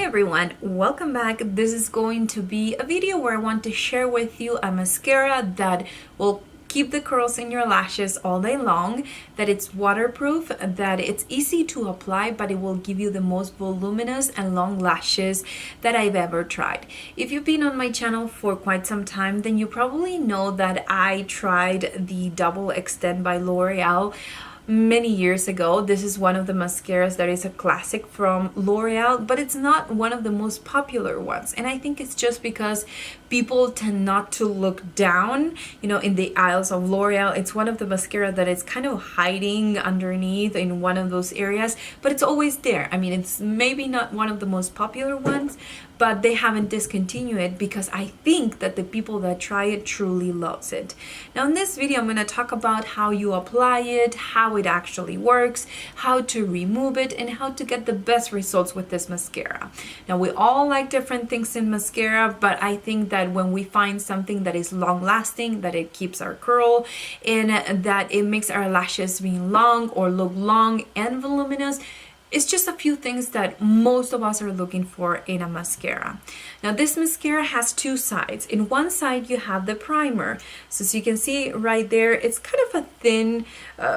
everyone, welcome back. This is going to be a video where I want to share with you a mascara that will keep the curls in your lashes all day long, that it's waterproof, that it's easy to apply, but it will give you the most voluminous and long lashes that I've ever tried. If you've been on my channel for quite some time, then you probably know that I tried the Double Extend by Loreal many years ago. This is one of the mascaras that is a classic from Loreal, but it's not one of the most popular ones. And I think it's just because people tend not to look down, in the aisles of Loreal. It's one of the mascara that is kind of hiding underneath in one of those areas, but it's always there. I mean, it's maybe not one of the most popular ones, but they haven't discontinued it because I think that the people that try it truly loves it. Now in this video, I'm going to talk about how you apply it, how it actually works, how to remove it, and how to get the best results with this mascara. Now we all like different things in mascara, but I think that when we find something that is long lasting, that it keeps our curl, and that it makes our lashes being long or look long and voluminous, it's just a few things that most of us are looking for in a mascara. Now this mascara has two sides. In one side you have the primer. So as you can see right there, it's kind of a thin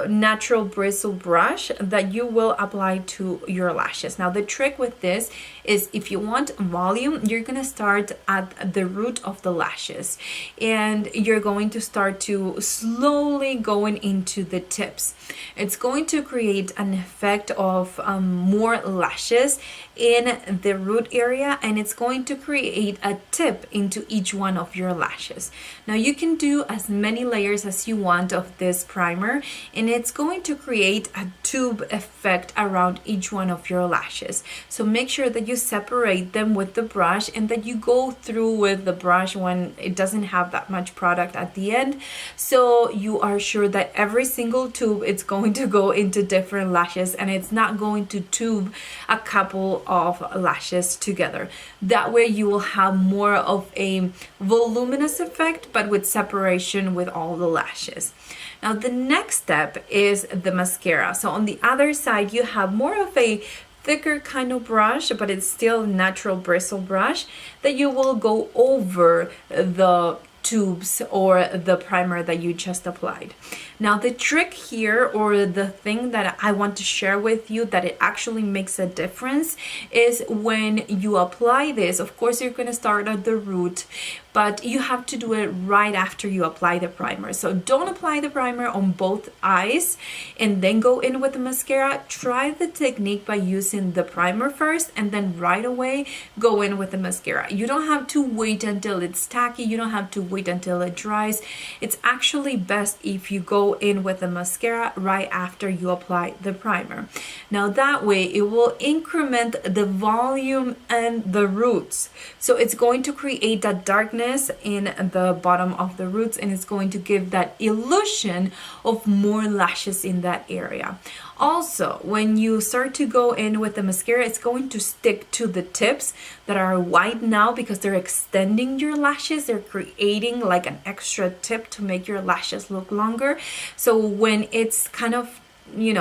natural bristle brush that you will apply to your lashes. Now the trick with this is if you want volume, you're gonna start at the root of the lashes and you're going to start to slowly going into the tips. It's going to create an effect of more lashes in the root area, and it's going to create a tip into each one of your lashes. Now you can do as many layers as you want of this primer, and it's going to create a tube effect around each one of your lashes. So make sure that you separate them with the brush and that you go through with the brush when it doesn't have that much product at the end, so you are sure that every single tube it's going to go into different lashes and it's not going to tube a couple of lashes together. That way you will have more of a voluminous effect, but with separation with all the lashes. Now the next step is the mascara. So on the other side you have more of a thicker kind of brush, but it's still natural bristle brush that you will go over the tubes or the primer that you just applied. Now the trick here, or the thing that I want to share with you that it actually makes a difference, is when you apply this. Of course you're going to start at the root, but you have to do it right after you apply the primer. So don't apply the primer on both eyes and then go in with the mascara. Try the technique by using the primer first and then right away go in with the mascara. You don't have to wait until it's tacky. You don't have to wait until it dries. It's actually best if you go in with the mascara right after you apply the primer. Now that way it will increment the volume and the roots. So it's going to create that darkness in the bottom of the roots, and it's going to give that illusion of more lashes in that area. Also, when you start to go in with the mascara, it's going to stick to the tips that are wide now because they're extending your lashes. They're creating like an extra tip to make your lashes look longer. So when it's kind of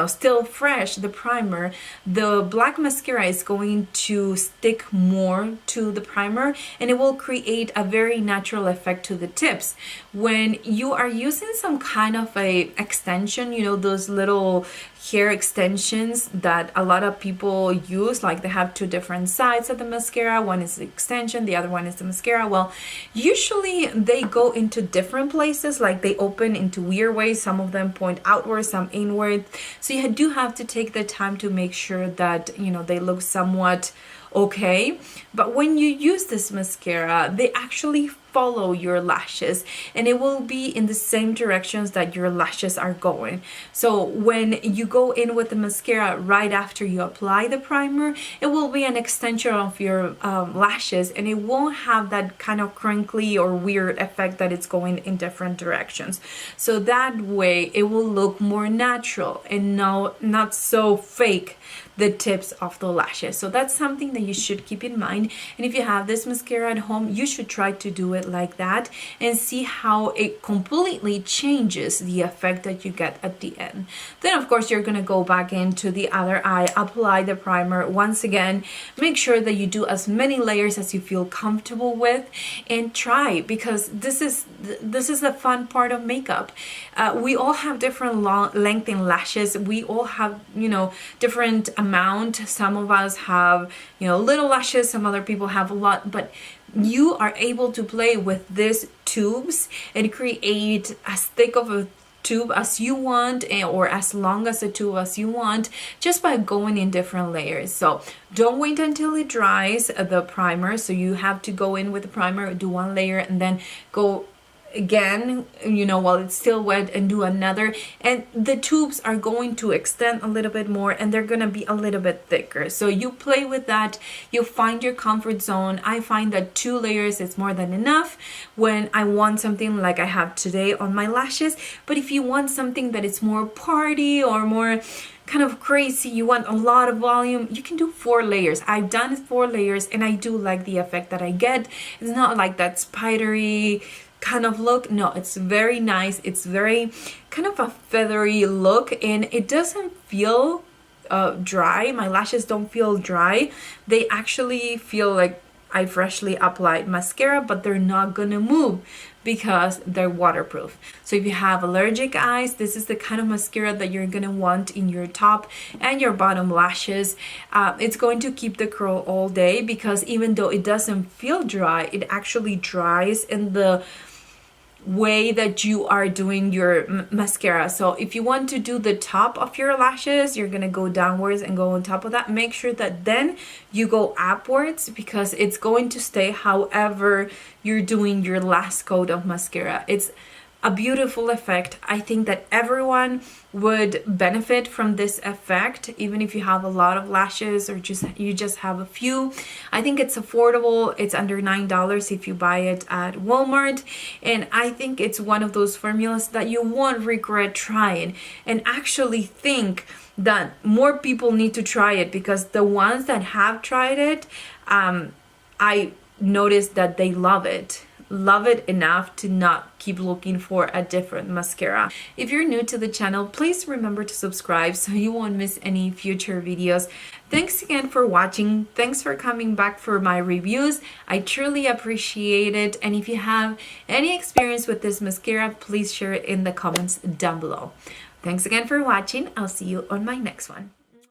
still fresh, the primer, the black mascara is going to stick more to the primer and it will create a very natural effect to the tips. When you are using some kind of a extension, those little hair extensions that a lot of people use, like they have two different sides of the mascara. One is the extension, the other one is the mascara. Well, usually they go into different places, like they open into weird ways. Some of them point outward, some inward. So you do have to take the time to make sure that, they look somewhat okay. But when you use this mascara, they actually follow your lashes and it will be in the same directions that your lashes are going. So when you go in with the mascara right after you apply the primer, it will be an extension of your lashes, and it won't have that kind of crinkly or weird effect that it's going in different directions. So that way it will look more natural and not so fake, the tips of the lashes. So that's something that you should keep in mind. And if you have this mascara at home, you should try to do it like that and see how it completely changes the effect that you get at the end. Then of course you're going to go back into the other eye, apply the primer once again, make sure that you do as many layers as you feel comfortable with, and try, because this is the fun part of makeup. We all have different length in lashes. We all have, you know, different amount. Some of us have, you know, little lashes, some other people have a lot, but you are able to play with these tubes and create as thick of a tube as you want, or as long as a tube as you want, just by going in different layers. So don't wait until it dries, the primer. So you have to go in with the primer, do one layer, and then go again, you know, while it's still wet, and do another, and the tubes are going to extend a little bit more and they're gonna be a little bit thicker. So you play with that, you find your comfort zone. I find that 2 layers is more than enough when I want something like I have today on my lashes. But if you want something that is more party or more kind of crazy, you want a lot of volume, you can do 4 layers. I've done 4 layers and I do like the effect that I get. It's not like that spidery kind of look. No, it's very nice. It's very kind of a feathery look, and it doesn't feel dry. My lashes don't feel dry. They actually feel like I freshly applied mascara, but they're not gonna move because they're waterproof. So if you have allergic eyes, this is the kind of mascara that you're gonna want in your top and your bottom lashes. It's going to keep the curl all day, because even though it doesn't feel dry, it actually dries in the way that you are doing your mascara. So if you want to do the top of your lashes, you're gonna go downwards and go on top of that. Make sure that then you go upwards, because it's going to stay however you're doing your last coat of mascara. It's a beautiful effect. I think that everyone would benefit from this effect, even if you have a lot of lashes or you just have a few. I think it's affordable. It's under $9 if you buy it at Walmart, and I think it's one of those formulas that you won't regret trying. And actually think that more people need to try it, because the ones that have tried it, I noticed that they love it enough to not keep looking for a different mascara. If you're new to the channel, please remember to subscribe so you won't miss any future videos. Thanks again for watching. Thanks for coming back for my reviews. I truly appreciate it. And if you have any experience with this mascara, please share it in the comments down below. Thanks again for watching. I'll see you on my next one.